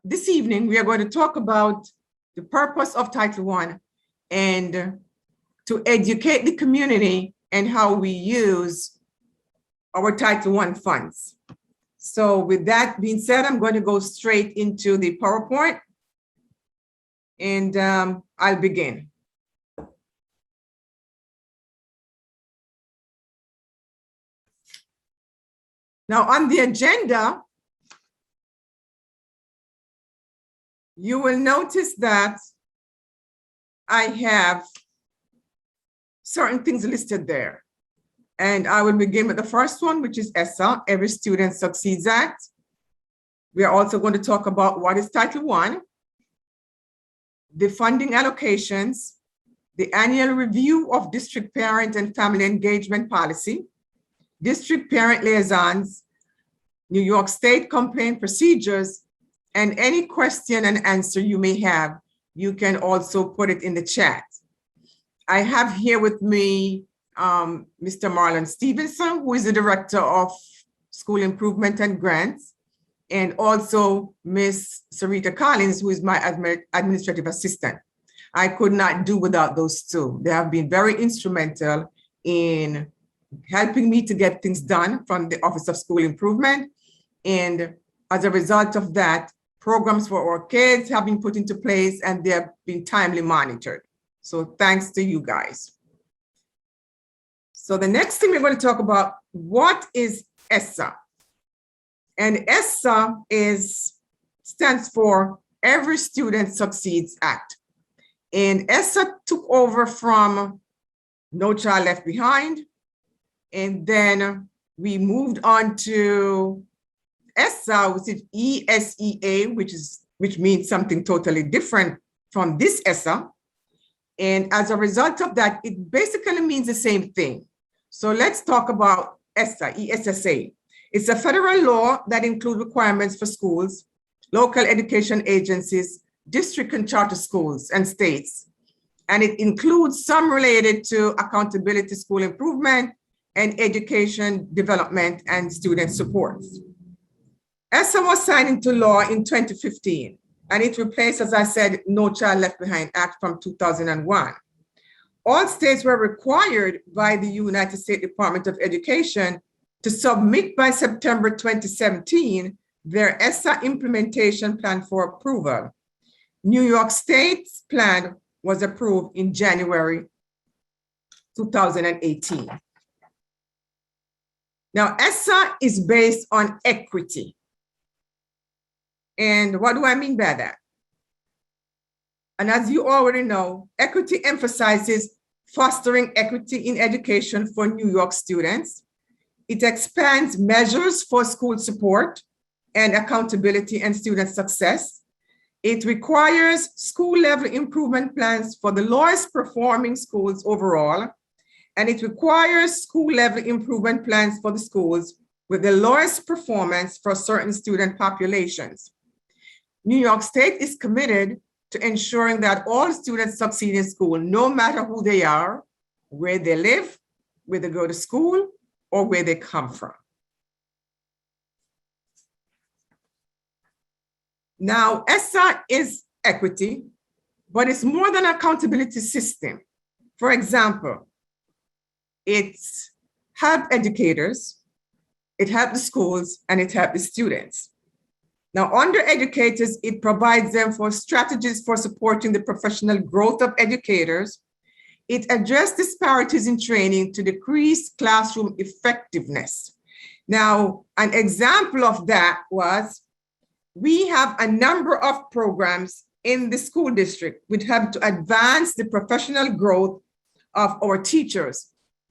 this evening, we are going to talk about the purpose of Title I and to educate the community and how we use our Title I funds. So with that being said, I'm going to go straight into the PowerPoint and I'll begin. Now on the agenda, you will notice that I have certain things listed there. And I will begin with the first one, which is ESSA, Every Student Succeeds Act. We are also going to talk about what is Title I, the funding allocations, the annual review of district parent and family engagement policy, district parent liaisons, New York State complaint procedures, and any question and answer you may have, you can also put it in the chat. I have here with me Mr. Marlon Stevenson, who is the Director of School Improvement and Grants, and also Ms. Sarita Collins, who is my administrative assistant. I could not do without those two. They have been very instrumental in helping me to get things done from the Office of School Improvement. And as a result of that, programs for our kids have been put into place and they have been timely monitored. So thanks to you guys. So the next thing we're going to talk about, what is ESSA? And ESSA stands for Every Student Succeeds Act. And ESSA took over from No Child Left Behind. And then we moved on to ESSA, which is ESEA, which means something totally different from this ESSA. And as a result of that, it basically means the same thing. So let's talk about ESSA, ESSA. It's a federal law that includes requirements for schools, local education agencies, district and charter schools, and states. And it includes some related to accountability, school improvement, and education development and student supports. ESSA was signed into law in 2015, and it replaced, as I said, No Child Left Behind Act from 2001. All states were required by the United States Department of Education to submit by September 2017 their ESSA implementation plan for approval. New York State's plan was approved in January 2018. Now, ESSA is based on equity. And what do I mean by that? And as you already know, equity emphasizes fostering equity in education for New York students. It expands measures for school support and accountability and student success. It requires school level improvement plans for the lowest performing schools overall. And it requires school level improvement plans for the schools with the lowest performance for certain student populations. New York State is committed to ensuring that all students succeed in school, no matter who they are, where they live, where they go to school, or where they come from. Now, ESSA is equity, but it's more than an accountability system. For example, it's help educators, it helps the schools, and it helps the students. Now, under educators, it provides them for strategies for supporting the professional growth of educators. It addresses disparities in training to decrease classroom effectiveness. Now, an example of that was, we have a number of programs in the school district which have to advance the professional growth of our teachers.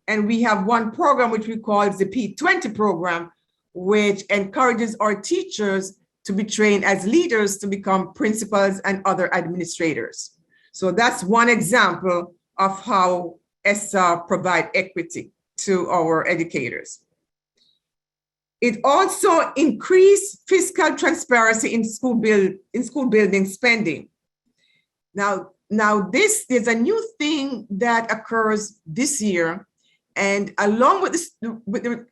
And we have one program which we call the P20 program, which encourages our teachers to be trained as leaders to become principals and other administrators. So that's one example of how ESSA provides equity to our educators. It also increased fiscal transparency in school building spending. Now there's a new thing that occurs this year, and along with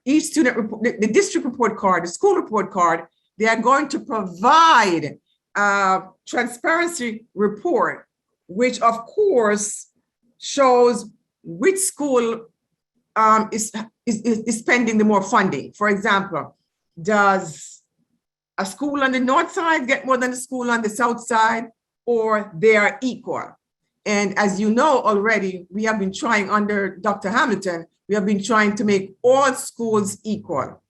each student report, the district report card, the school report card, they are going to provide transparency report, which of course shows which school is spending the more funding. For example, does a school on the north side get more than a school on the south side, or they are equal? And as you know already, we have been trying under Dr. Hamilton, we have been trying to make all schools equal,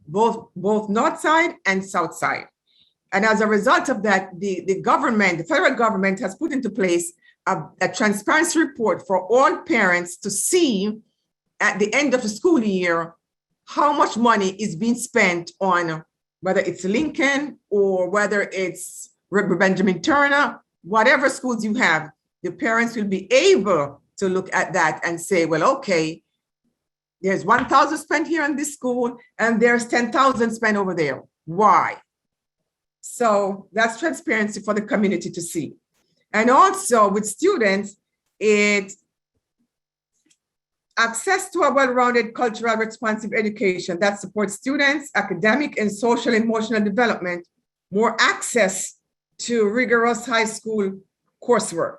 both north side and south side. And as a result of that, the government, the federal government has put into place a transparency report for all parents to see at the end of the school year how much money is being spent on, whether it's Lincoln or whether it's Benjamin Turner, whatever schools you have. The parents will be able to look at that and say, well, okay, there's 1,000 spent here in this school and there's 10,000 spent over there. Why? So that's transparency for the community to see. And also with students, it's access to a well-rounded cultural responsive education that supports students' academic and social and emotional development, more access to rigorous high school coursework.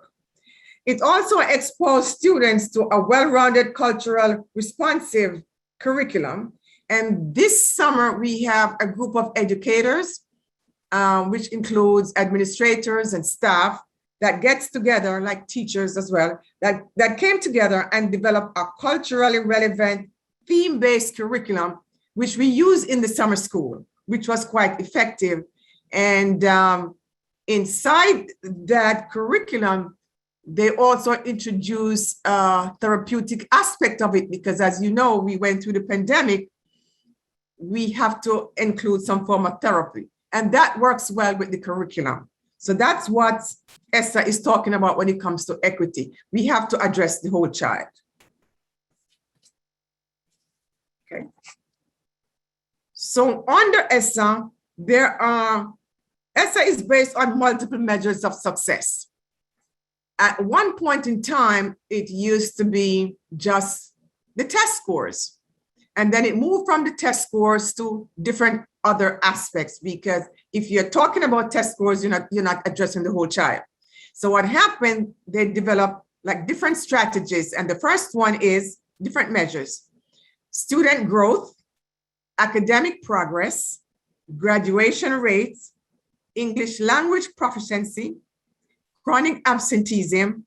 It also exposed students to a well-rounded cultural responsive curriculum. And this summer, we have a group of educators, which includes administrators and staff, that gets together, like teachers as well, that came together and developed a culturally relevant theme-based curriculum, which we use in the summer school, which was quite effective. And inside that curriculum, they also introduced a therapeutic aspect of it, because as you know, we went through the pandemic, we have to include some form of therapy. And that works well with the curriculum. So that's what ESSA is talking about when it comes to equity. We have to address the whole child. Okay. So under ESSA, ESSA is based on multiple measures of success. At one point in time, it used to be just the test scores. And then it moved from the test scores to different other aspects, because if you're talking about test scores, you're not addressing the whole child. So what happened, they developed like different strategies. And the first one is different measures: student growth, academic progress, graduation rates, English language proficiency, chronic absenteeism,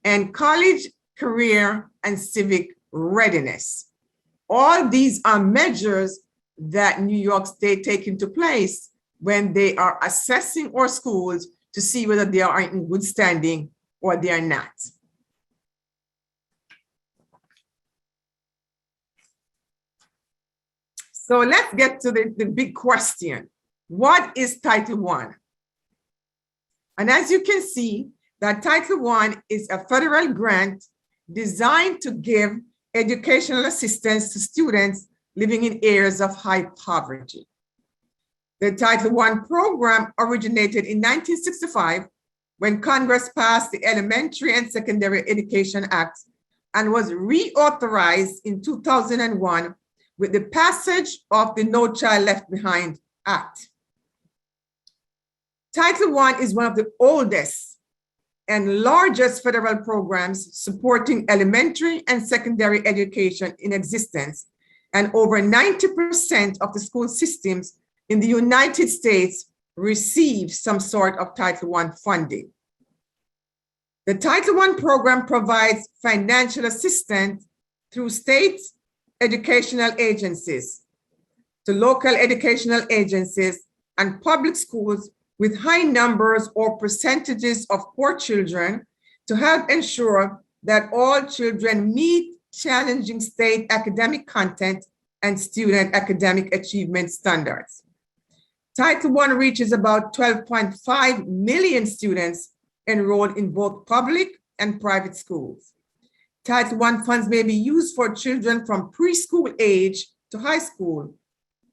and college, career, and civic readiness. All these are measures that New York State take into place when they are assessing our schools to see whether they are in good standing or they are not. So let's get to the big question. What is Title I? And as you can see, that Title I is a federal grant designed to give educational assistance to students living in areas of high poverty. The Title I program originated in 1965 when Congress passed the Elementary and Secondary Education Act and was reauthorized in 2001 with the passage of the No Child Left Behind Act. Title I is one of the oldest and largest federal programs supporting elementary and secondary education in existence, and over 90% of the school systems in the United States receive some sort of Title I funding. The Title I program provides financial assistance through state educational agencies, to local educational agencies, and public schools with high numbers or percentages of poor children, to help ensure that all children meet challenging state academic content and student academic achievement standards. Title I reaches about 12.5 million students enrolled in both public and private schools. Title I funds may be used for children from preschool age to high school,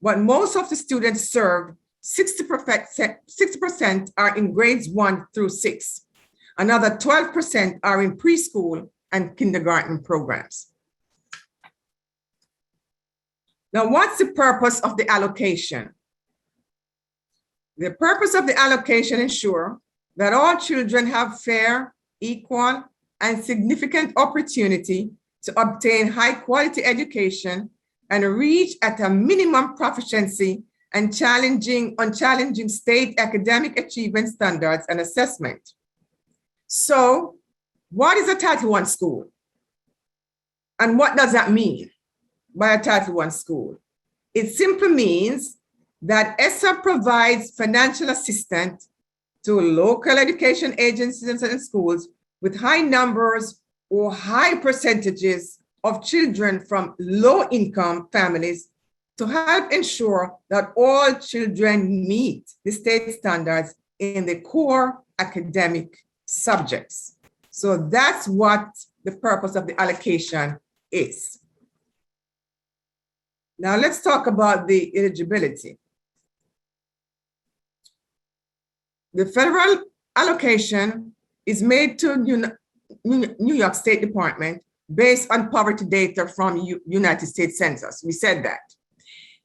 but most of the students served, 60% are in grades 1 through 6. Another 12% are in preschool and kindergarten programs. Now, what's the purpose of the allocation? The purpose of the allocation ensure that all children have fair, equal, and significant opportunity to obtain high-quality education and reach at a minimum proficiency and challenging state academic achievement standards and assessment. So, what is a Title I school? And what does that mean by a Title I school? It simply means that ESSA provides financial assistance to local education agencies and schools with high numbers or high percentages of children from low-income families to help ensure that all children meet the state standards in the core academic subjects. So that's what the purpose of the allocation is. Now let's talk about the eligibility. The federal allocation is made to New York State Department based on poverty data from United States Census. We said that.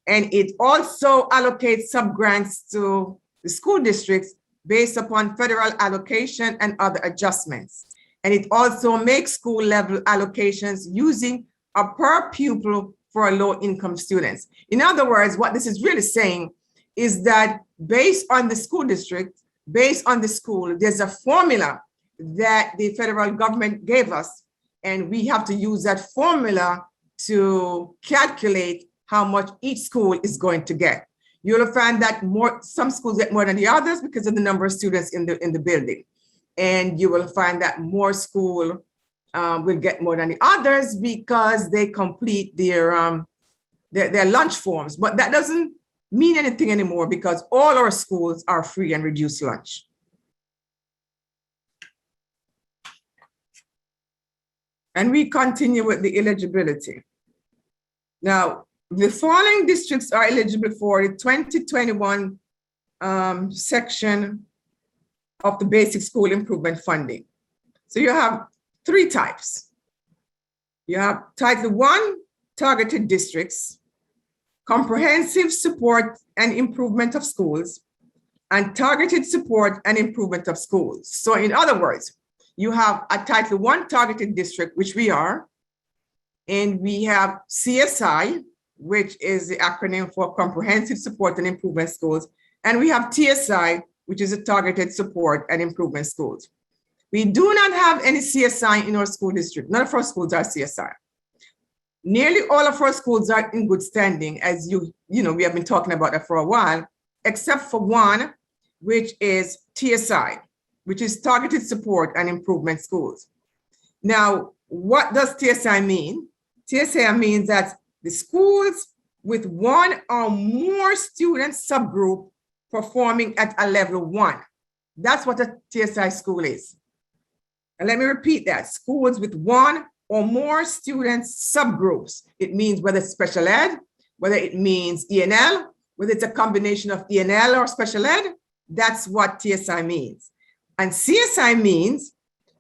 And it also allocates subgrants to the school districts based upon federal allocation and other adjustments. And it also makes school level allocations using a per pupil for low-income students. In other words, what this is really saying is that based on the school district, based on the school, there's a formula that the federal government gave us, and we have to use that formula to calculate how much each school is going to get. You'll find that some schools get more than the others because of the number of students in the building. And you will find that more school will get more than the others because they complete their lunch forms. But that doesn't mean anything anymore because all our schools are free and reduced lunch. And we continue with the eligibility. Now, the following districts are eligible for the 2021 section of the basic school improvement funding. So you have three types. You have Title I targeted districts, comprehensive support and improvement of schools, and targeted support and improvement of schools. So in other words, you have a Title I targeted district, which we are, and we have CSI, which is the acronym for Comprehensive Support and Improvement Schools, and we have TSI, which is a Targeted Support and Improvement Schools. We do not have any CSI in our school district. None of our schools are CSI. Nearly all of our schools are in good standing, as we have been talking about that for a while, except for one, which is TSI, which is Targeted Support and Improvement Schools. Now, what does TSI mean? TSI means that the schools with one or more student subgroup performing at a level 1. That's what a TSI school is. And let me repeat that, schools with one or more students subgroups. It means whether it's special ed, whether it means ENL, whether it's a combination of ENL or special ed, that's what TSI means. And CSI means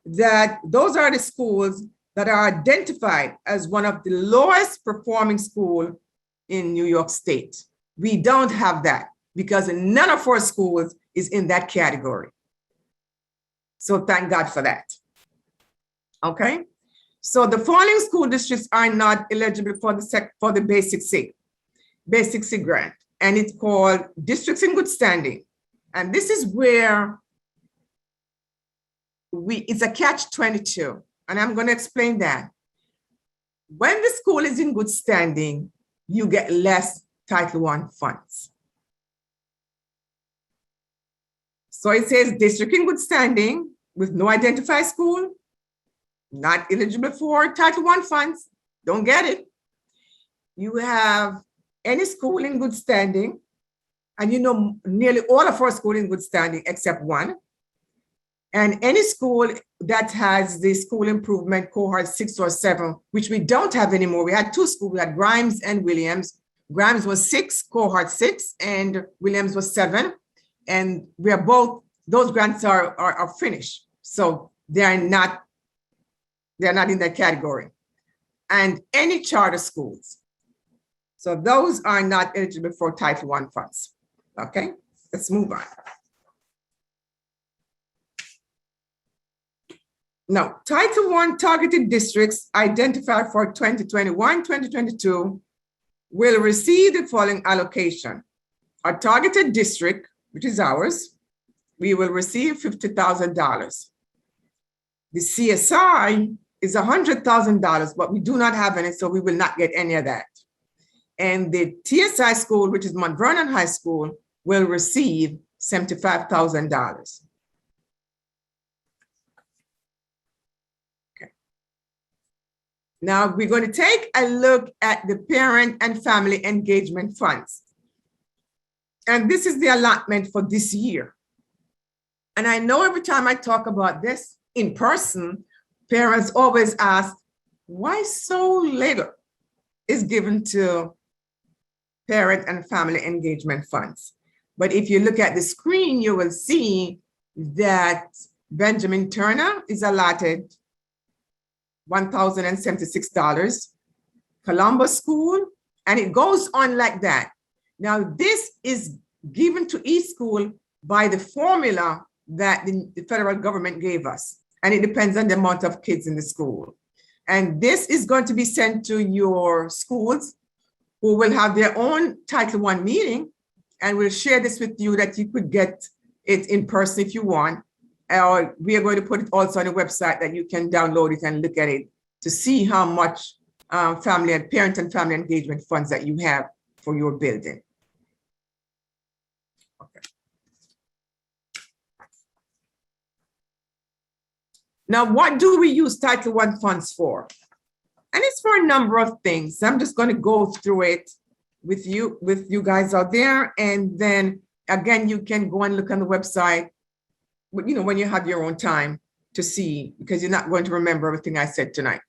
that those are the schools that are identified as one of the lowest performing schools in New York State. We don't have that because none of our schools is in that category. So thank God for that. Okay, so the following school districts are not eligible for the basic SIG grant, and it's called districts in good standing. And this is where it's a catch-22, and I'm going to explain that. When the school is in good standing, you get less Title I funds. So it says district in good standing with no identified school, not eligible for Title I funds, don't get it. You have any school in good standing, and nearly all of our schools in good standing except one. And any school that has the school improvement cohort 6 or 7, which we don't have anymore. We had two schools, we had Grimes and Williams. Grimes was 6, cohort 6, and Williams was 7. And we are both, those grants are finished. So they're not in that category. And any charter schools. So those are not eligible for Title I funds, okay? Let's move on. Now, Title I targeted districts identified for 2021-2022 will receive the following allocation. A targeted district, which is ours, we will receive $50,000. The CSI is $100,000, but we do not have any, so we will not get any of that. And the TSI school, which is Mount Vernon High School, will receive $75,000. Okay. Now we're going to take a look at the parent and family engagement funds. And this is the allotment for this year. And I know every time I talk about this in person, parents always ask, why so little is given to parent and family engagement funds? But if you look at the screen, you will see that Benjamin Turner is allotted $1,076, Columbus School, and it goes on like that. Now, this is given to each school by the formula that the federal government gave us. And it depends on the amount of kids in the school. And this is going to be sent to your schools who will have their own Title I meeting, and we'll share this with you that you could get it in person if you want. Or we are going to put it also on the website that you can download it and look at it to see how much family and parent and family engagement funds that you have for your building. Okay. Now, what do we use Title I funds for? And it's for a number of things. I'm just going to go through it with you guys out there. And then again, you can go and look on the website, you know, when you have your own time to see, because you're not going to remember everything I said tonight.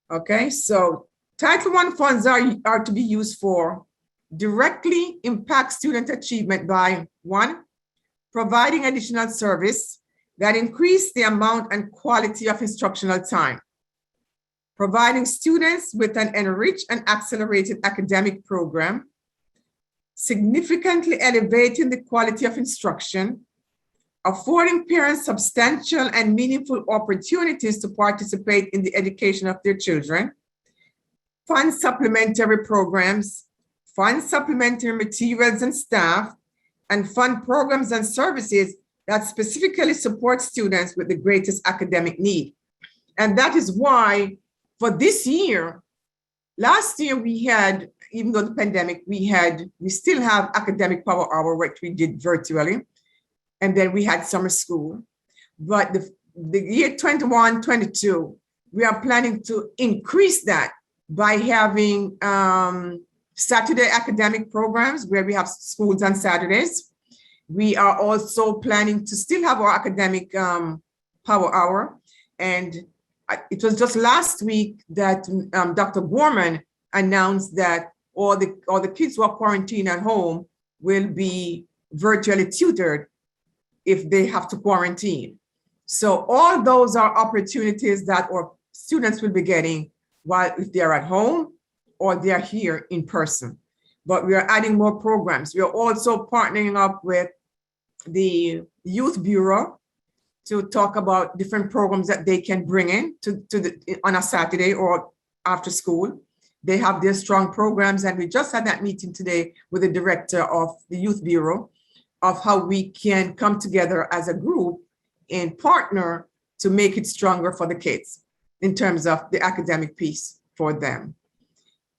Okay, so Title I funds are to be used for directly impact student achievement by 1, providing additional service that increase the amount and quality of instructional time, providing students with an enriched and accelerated academic program, significantly elevating the quality of instruction, affording parents substantial and meaningful opportunities to participate in the education of their children, fund supplementary programs, fund supplementary materials and staff, and fund programs and services that specifically support students with the greatest academic need. And that is why for this year, last year we had, even though the pandemic, we still have academic power hour, which we did virtually. And then we had summer school. But the year 21-22, we are planning to increase that by having Saturday academic programs where we have schools on Saturdays. We are also planning to still have our academic power hour. And it was just last week that Dr. Gorman announced that all the kids who are quarantined at home will be virtually tutored if they have to quarantine. So all those are opportunities that our students will be getting while if they're at home or they're here in person. But we are adding more programs. We are also partnering up with the Youth Bureau to talk about different programs that they can bring in on a Saturday or after school. They have their strong programs, and we just had that meeting today with the director of the Youth Bureau of how we can come together as a group and partner to make it stronger for the kids in terms of the academic piece for them.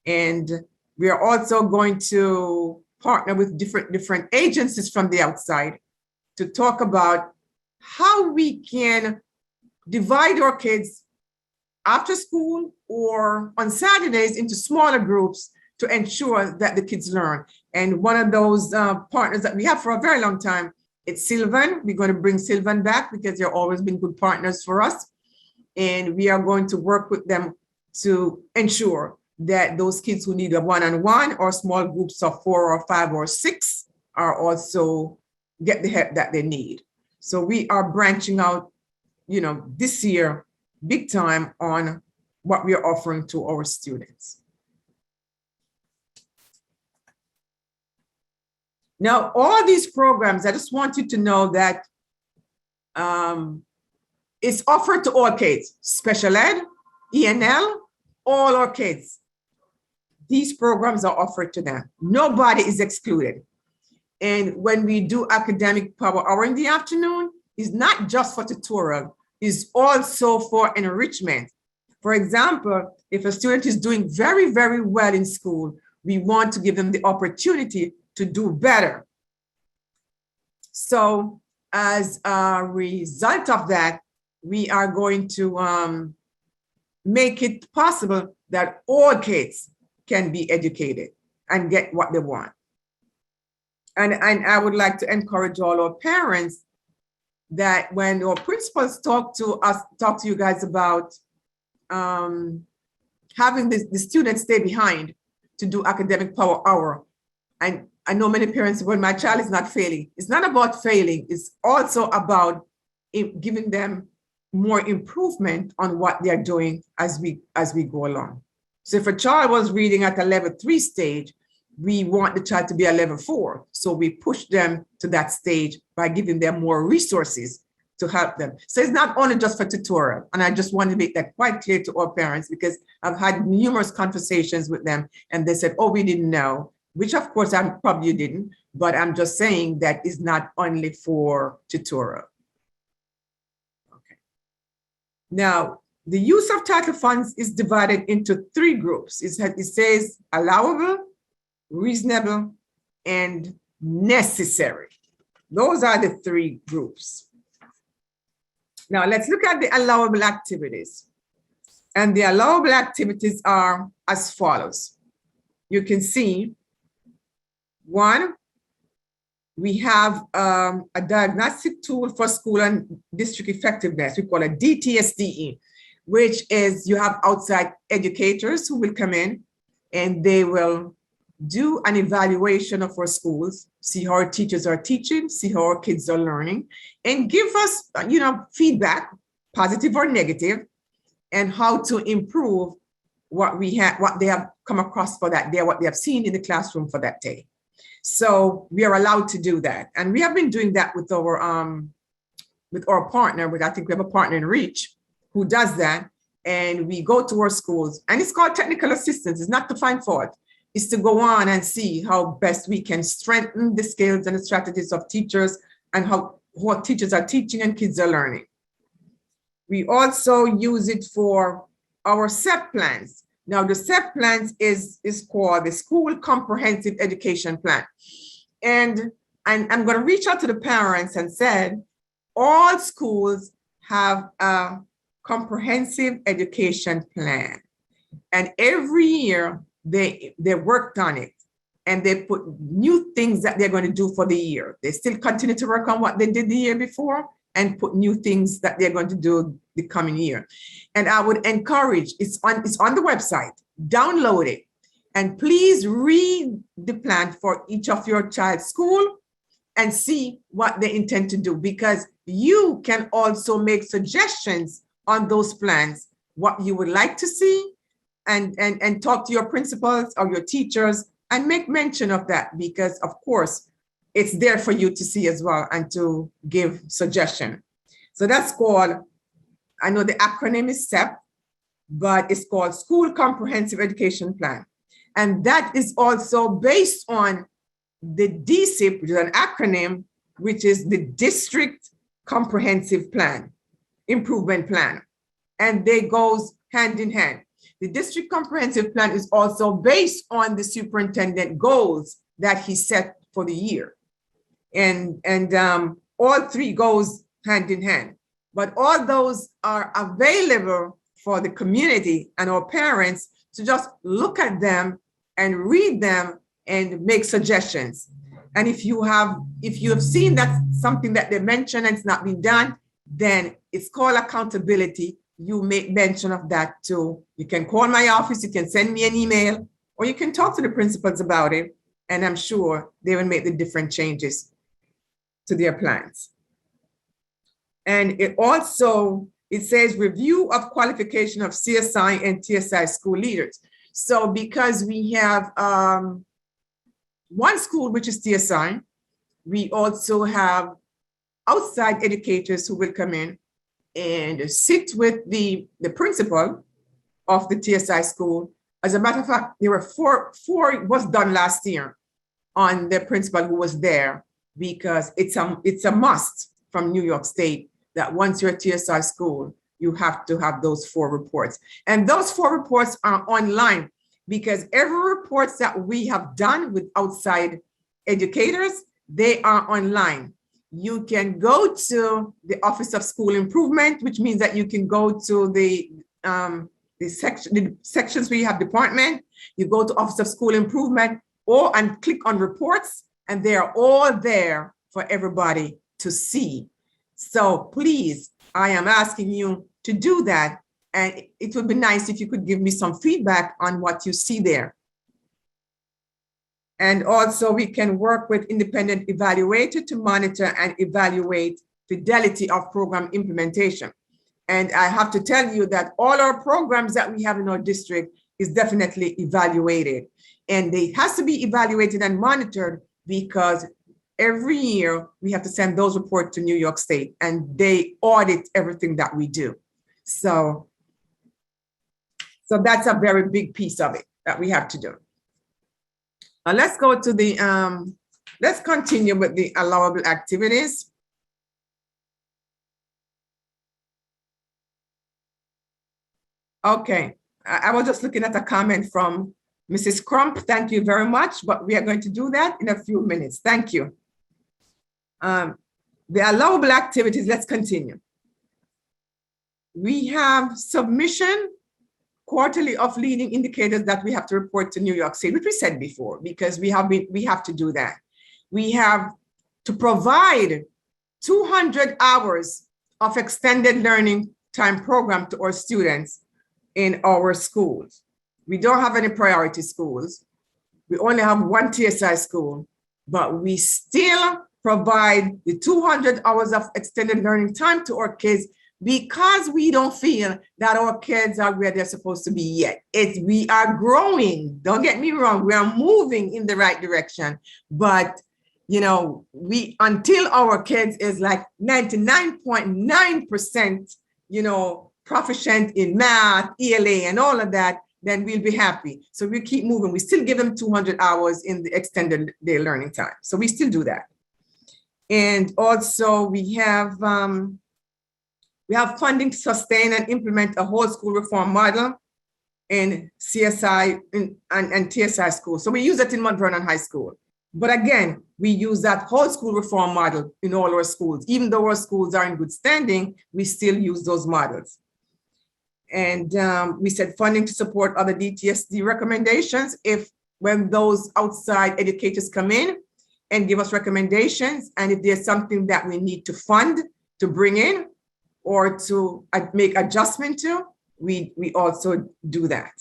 And we are also going to partner with different agencies from the outside to talk about how we can divide our kids after school or on Saturdays into smaller groups to ensure that the kids learn. And one of those partners that we have for a very long time, it's Sylvan. We're going to bring Sylvan back because they've always been good partners for us. And we are going to work with them to ensure that those kids who need a one-on-one or small groups of 4 or 5 or 6 are also get the help that they need. So we are branching out, you know, this year, big time on what we are offering to our students. Now, all these programs, I just want you to know that it's offered to all kids, special ed, ENL, all our kids. These programs are offered to them. Nobody is excluded. And when we do academic power hour in the afternoon, it's not just for tutorial, it's also for enrichment. For example, if a student is doing very, very well in school, we want to give them the opportunity to do better. So as a result of that, we are going to make it possible that all kids can be educated and get what they want. And I would like to encourage all our parents that when our principals talk to you guys about having the students stay behind to do academic power hour. And I know many parents, well, my child is not failing. It's not about failing. It's also about giving them more improvement on what they're doing as we go along. So if a child was reading at a level 3 stage, we want the child to be a level 4. So we push them to that stage by giving them more resources to help them. So it's not only just for tutorial. And I just want to make that quite clear to all parents, because I've had numerous conversations with them and they said, oh, we didn't know, which of course I probably didn't, but I'm just saying that it's not only for tutorial. Okay. Now, the use of title funds is divided into 3 groups. It says allowable, reasonable, and necessary. Those are the 3 groups. Now let's look at the allowable activities. And the allowable activities are as follows. You can see, 1, we have a diagnostic tool for school and district effectiveness. We call it DTSDE, which is you have outside educators who will come in and they will do an evaluation of our schools, see how our teachers are teaching, see how our kids are learning, and give us, feedback, positive or negative, and how to improve what they have come across for that day, what they have seen in the classroom for that day. So we are allowed to do that, and we have been doing that with our partner. I think we have a partner in Reach who does that, and we go to our schools, and it's called technical assistance. It's not to find fault. Is to go on and see how best we can strengthen the skills and the strategies of teachers and how what teachers are teaching and kids are learning. We also use it for our SEP plans. Now the SEP plans is called the School Comprehensive Education Plan. And I'm going to reach out to the parents and said, all schools have a comprehensive education plan. And every year, they worked on it and they put new things that they're going to do for the year. They still continue to work on what they did the year before and put new things that they're going to do the coming year. And I would encourage, it's on the website, download it, and please read the plan for each of your child's school and see what they intend to do, because you can also make suggestions on those plans, what you would like to see, and talk to your principals or your teachers and make mention of that, because of course it's there for you to see as well and to give suggestion. So that's called, I know the acronym is SEP, but it's called School Comprehensive Education Plan. And that is also based on the DCIP, which is an acronym, which is the District Comprehensive Plan, Improvement Plan. And they goes hand in hand. The District Comprehensive Plan is also based on the superintendent goals that he set for the year. And all 3 goes hand in hand. But all those are available for the community and our parents to just look at them and read them and make suggestions. And if you have seen that something that they mentioned and it's not been done, then it's called accountability. You make mention of that too. You can call my office, you can send me an email, or you can talk to the principals about it, and I'm sure they will make the different changes to their plans. And it says review of qualification of CSI and TSI school leaders. So because we have one school, which is TSI, We also have outside educators who will come in and sit with the principal of the TSI school. As a matter of fact, there were four was done last year on the principal who was there, because it's a must from New York State that once you're a TSI school, you have to have those 4 reports. And those 4 reports are online, because every reports that we have done with outside educators, they are online. You can go to the Office of School Improvement, which means that you can go to the sections where you have department, you go to Office of School Improvement, and click on reports, and they are all there for everybody to see. So please, I am asking you to do that. And it would be nice if you could give me some feedback on what you see there. And also we can work with independent evaluator to monitor and evaluate fidelity of program implementation. And I have to tell you that all our programs that we have in our district is definitely evaluated. And it has to be evaluated and monitored, because every year we have to send those reports to New York State, and they audit everything that we do. So that's a very big piece of it that we have to do. Now let's go to the, let's continue with the allowable activities. Okay, I was just looking at a comment from Mrs. Crump. Thank you very much, but we are going to do that in a few minutes. Thank you. The allowable activities, let's continue. We have submission quarterly of leading indicators that we have to report to New York State, which we said before, because we have to do that. We have to provide 200 hours of extended learning time program to our students in our schools. We don't have any priority schools. We only have 1 TSI school, but we still provide the 200 hours of extended learning time to our kids, because we don't feel that our kids are where they're supposed to be yet. We are growing, don't get me wrong, we are moving in the right direction, but you know, until our kids is like 99.9%, you know, proficient in math, ELA and all of that, then we'll be happy. So we keep moving. We still give them 200 hours in the extended day learning time. So we still do that. And also we have funding to sustain and implement a whole school reform model in CSI and TSI schools. So we use it in Mount Vernon High School. But again, we use that whole school reform model in all our schools. Even though our schools are in good standing, we still use those models. And we said funding to support other DTSD recommendations when those outside educators come in and give us recommendations, and if there's something that we need to fund to bring in or to make adjustment to, we also do that.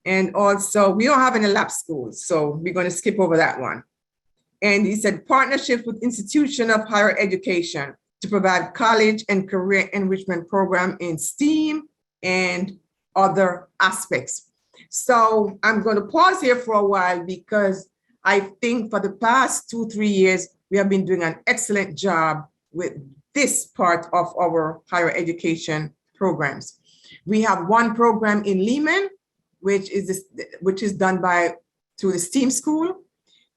And also, we don't have any lab schools, so we're going to skip over that one. And he said partnership with institution of higher education to provide college and career enrichment program in STEAM and other aspects. So I'm going to pause here for a while, because I think for the past 2-3 years, we have been doing an excellent job with this part of our higher education programs. We have one program in Lehman, which is done through the STEAM school.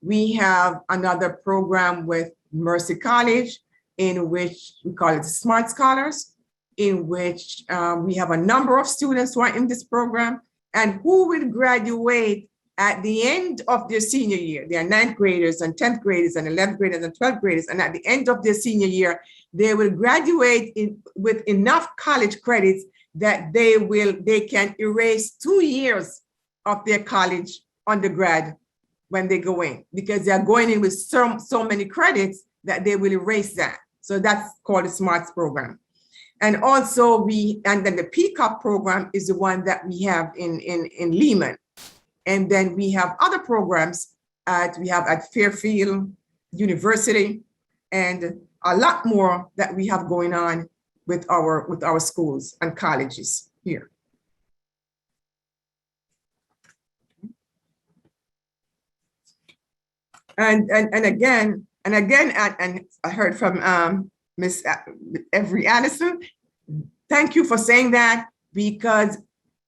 We have another program with Mercy College, in which we call it Smart Scholars, in which we have a number of students who are in this program and who will graduate at the end of their senior year. They are 9th graders and 10th graders and 11th graders and 12th graders. And at the end of their senior year, they will graduate with enough college credits that they can erase 2 years of their college undergrad when they go in, because they are going in with so many credits that they will erase that. So that's called the SMARTS program. And also and then the PCOP program is the one that we have in Lehman. And then we have other programs we have at Fairfield University, and a lot more that we have going on with our schools and colleges here. And again, and I heard from Miss Every Addison. Thank you for saying that, because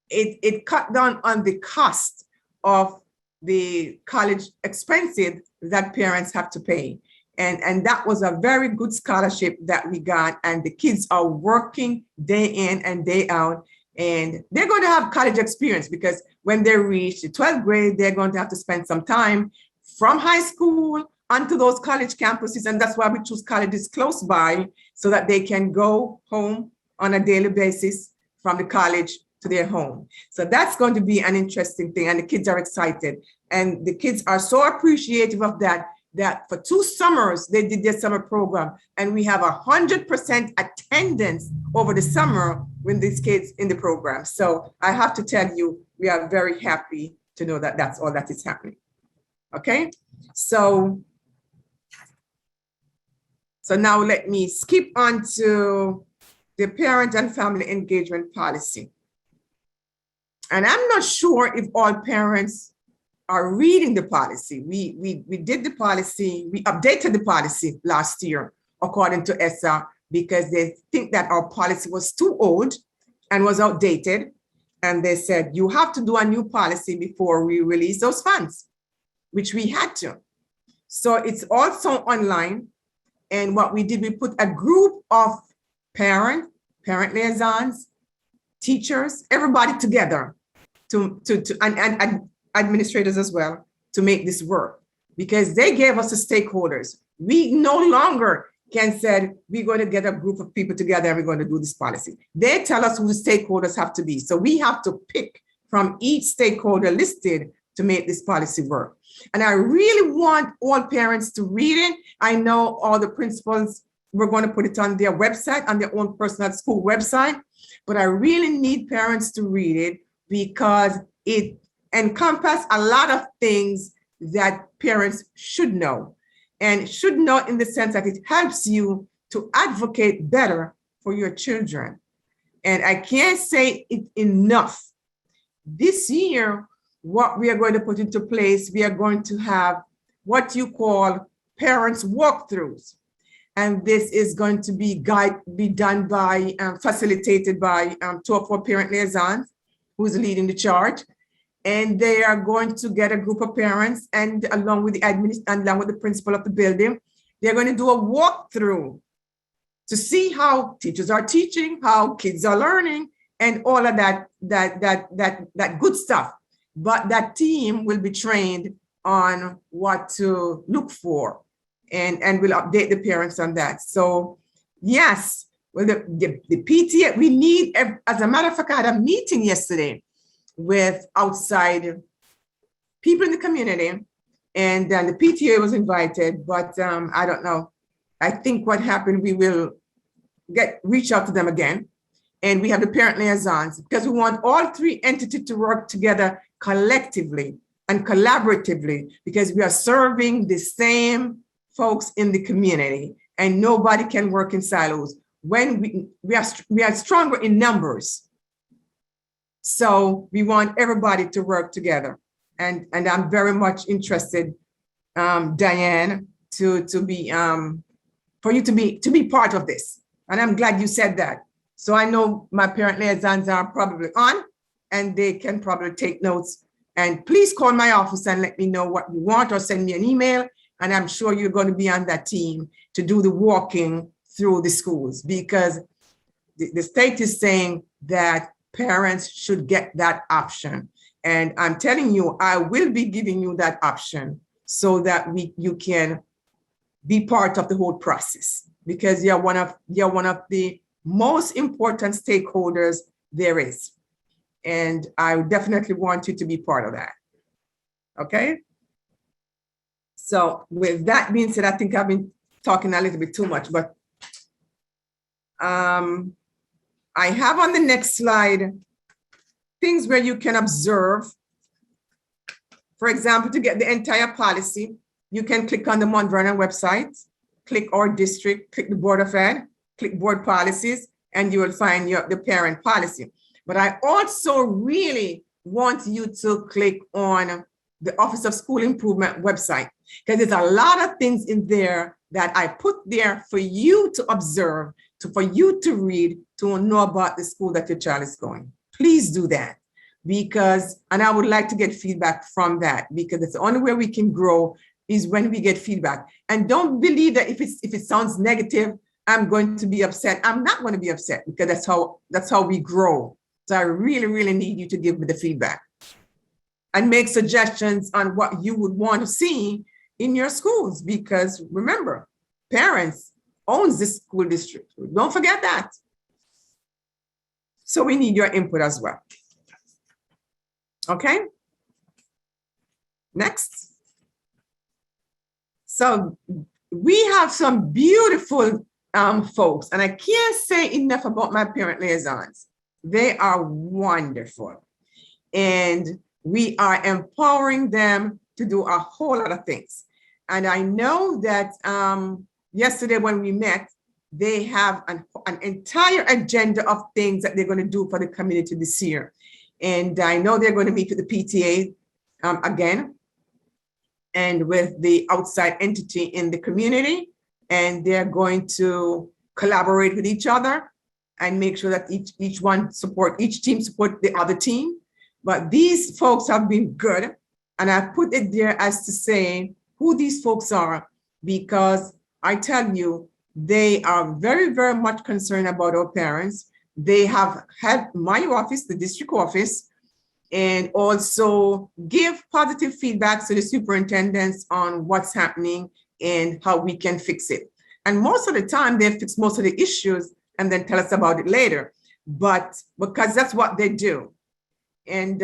it cut down on the cost of the college expenses that parents have to pay. And that was a very good scholarship that we got. And the kids are working day in and day out. And they're going to have college experience, because when they reach the 12th grade, they're going to have to spend some time from high school onto those college campuses. And that's why we choose colleges close by, so that they can go home on a daily basis from the college to their home. So that's going to be an interesting thing. And the kids are excited. And the kids are so appreciative of that, that for 2 summers, they did their summer program. And we have 100% attendance over the summer with these kids in the program. So I have to tell you, we are very happy to know that that's all that is happening. Okay, so now let me skip on to the parent and family engagement policy. And I'm not sure if all parents are reading the policy. We did the policy, we updated the policy last year, according to isESSA, because they think that our policy was too old and was outdated. And they said, you have to do a new policy before we release those funds, which we had to. So it's also online. And what we did, we put a group of parent liaisons, teachers, everybody together and administrators as well, to make this work, because they gave us the stakeholders. We no longer can say, we're going to get a group of people together and we're going to do this policy. They tell us who the stakeholders have to be. So we have to pick from each stakeholder listed to make this policy work. And I really want all parents to read it. I know all the principals, we're going to put it on their website, on their own personal school website, but I really need parents to read it, because it encompasses a lot of things that parents should know, and should know in the sense that it helps you to advocate better for your children. And I can't say it enough. This year, what we are going to put into place, we are going to have what you call parents walkthroughs. And this is going to be done by, facilitated by 2 of our parent liaisons, who's leading the charge. And they are going to get a group of parents, and along with the principal of the building, they're going to do a walkthrough to see how teachers are teaching, how kids are learning, and all of that good stuff. But that team will be trained on what to look for, and will update the parents on that. So yes, well, the PTA, we need, as a matter of fact, I had a meeting yesterday with outside people in the community, and then the PTA was invited, but I don't know. I think what happened, we will reach out to them again. And we have the parent liaisons, because we want all 3 entities to work together collectively and collaboratively, because we are serving the same folks in the community, and nobody can work in silos. When we are stronger in numbers. So we want everybody to work together. And I'm very much interested, Diane, to be for you to be part of this. And I'm glad you said that. So I know my parent liaisons are probably on, and they can probably take notes. And please call my office and let me know what you want, or send me an email. And I'm sure you're going to be on that team to do the walking through the schools, because the state is saying that parents should get that option. And I'm telling you, I will be giving you that option, so that you can be part of the whole process, because you're one of the most important stakeholders there is. And I definitely want you to be part of that. Okay. So with that being said, I think I've been talking a little bit too much, but I have on the next slide things where you can observe. For example, to get the entire policy, you can click on the Mount Vernon website, click our district, click the Board of Ed, click board policies, and you will find the parent policy. But I also really want you to click on the Office of School Improvement website, because there's a lot of things in there that I put there for you to observe, for you to read, to know about the school that your child is going. Please do that, because, and I would like to get feedback from that, because it's the only way we can grow is when we get feedback. And don't believe that if it sounds negative, I'm going to be upset. I'm not going to be upset, because that's how we grow. So I really, really need you to give me the feedback and make suggestions on what you would want to see in your schools, because remember, parents owns this school district. Don't forget that. So we need your input as well. Okay. Next. So we have some beautiful folks, and I can't say enough about my parent liaisons. They are wonderful. And we are empowering them to do a whole lot of things. And I know that yesterday when we met, they have an entire agenda of things that they're going to do for the community this year. And I know they're going to meet with the PTA again, and with the outside entity in the community. And they're going to collaborate with each other and make sure that each team support the other team. But these folks have been good. And I put it there as to say who these folks are, because I tell you, they are very, very much concerned about our parents. They have had my office, the district office, and also give positive feedback to the superintendents on what's happening and how we can fix it. And most of the time, they fix most of the issues and then tell us about it later. But because that's what they do. And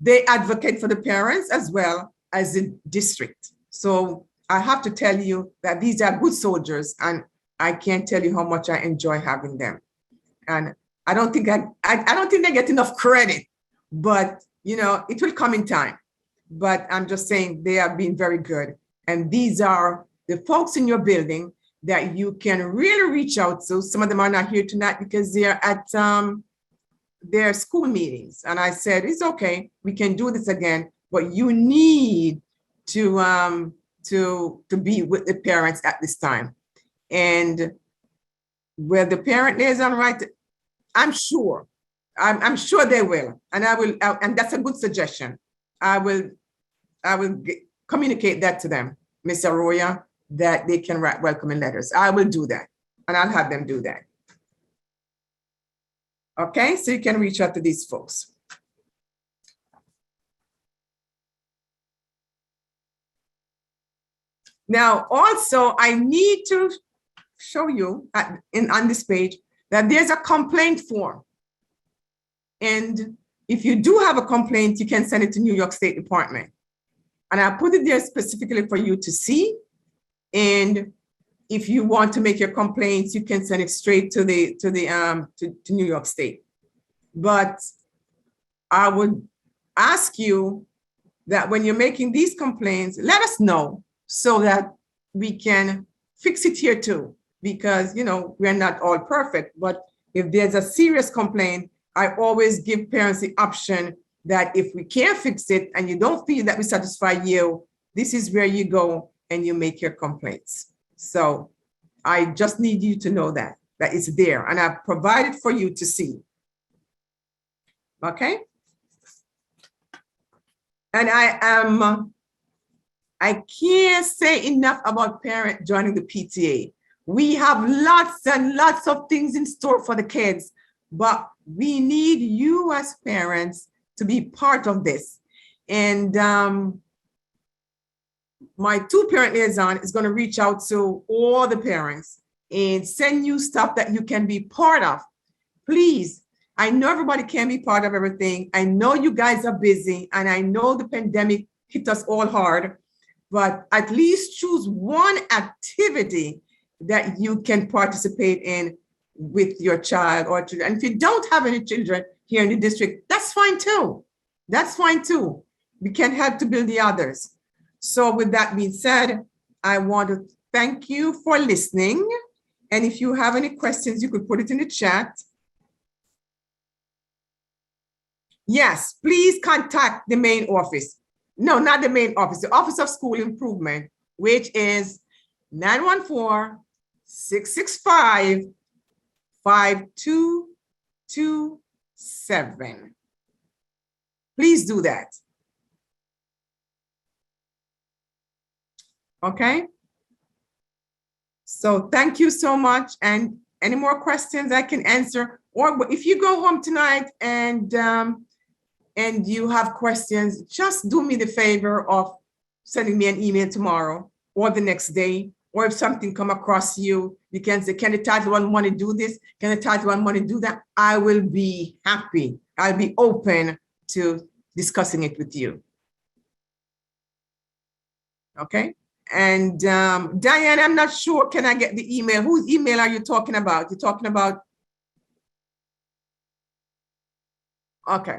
they advocate for the parents as well as the district. So I have to tell you that these are good soldiers, and I can't tell you how much I enjoy having them. And I don't think I don't think they get enough credit, but you know, it will come in time. But I'm just saying they have been very good. And these are the folks in your building that you can really reach out to. Some of them are not here tonight because they're at their school meetings. And I said, it's okay, we can do this again, but you need to be with the parents at this time. And where the parent liaison, right, I'm sure they will. And I will, and that's a good suggestion. I will communicate that to them, Ms. Arroyo, that they can write welcoming letters. I will do that, and I'll have them do that. Okay, so you can reach out to these folks. Now, also, I need to show you on this page that there's a complaint form. And if you do have a complaint, you can send it to New York State Department. And I put it there specifically for you to see. And if you want to make your complaints, you can send it straight to New York State. But I would ask you that when you're making these complaints, let us know so that we can fix it here too. Because, you know, we're not all perfect, but if there's a serious complaint, I always give parents the option that if we can't fix it and you don't feel that we satisfy you, this is where you go and you make your complaints. So I just need you to know that it's there, and I've provided for you to see. Okay. And I can't say enough about parents joining the PTA. We have lots and lots of things in store for the kids, but we need you as parents to be part of this. And my 2 parent liaison is going to reach out to all the parents and send you stuff that you can be part of. Please, I know everybody can't be part of everything. I know you guys are busy, and I know the pandemic hit us all hard, but at least choose one activity that you can participate in with your child or children. And if you don't have any children here in the district, that's fine too. That's fine too. We can help to build the others. So with that being said, I want to thank you for listening. And if you have any questions, you could put it in the chat. Yes, please contact the main office. No, not the main office, the Office of School Improvement, which is 914-665-5227. Please do that. Okay. So thank you so much. And any more questions I can answer, or if you go home tonight and you have questions, just do me the favor of sending me an email tomorrow or the next day. Or if something come across you, you can say, can the Title I want to do this? Can the Title I want to do that? I will be happy. I'll be open to discussing it with you. Okay. And Diane, I'm not sure, can I get the email? Whose email are you talking about? You're talking about? Okay.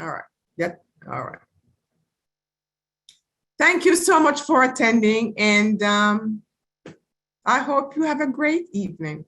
All right. Yep. All right. Thank you so much for attending, and I hope you have a great evening.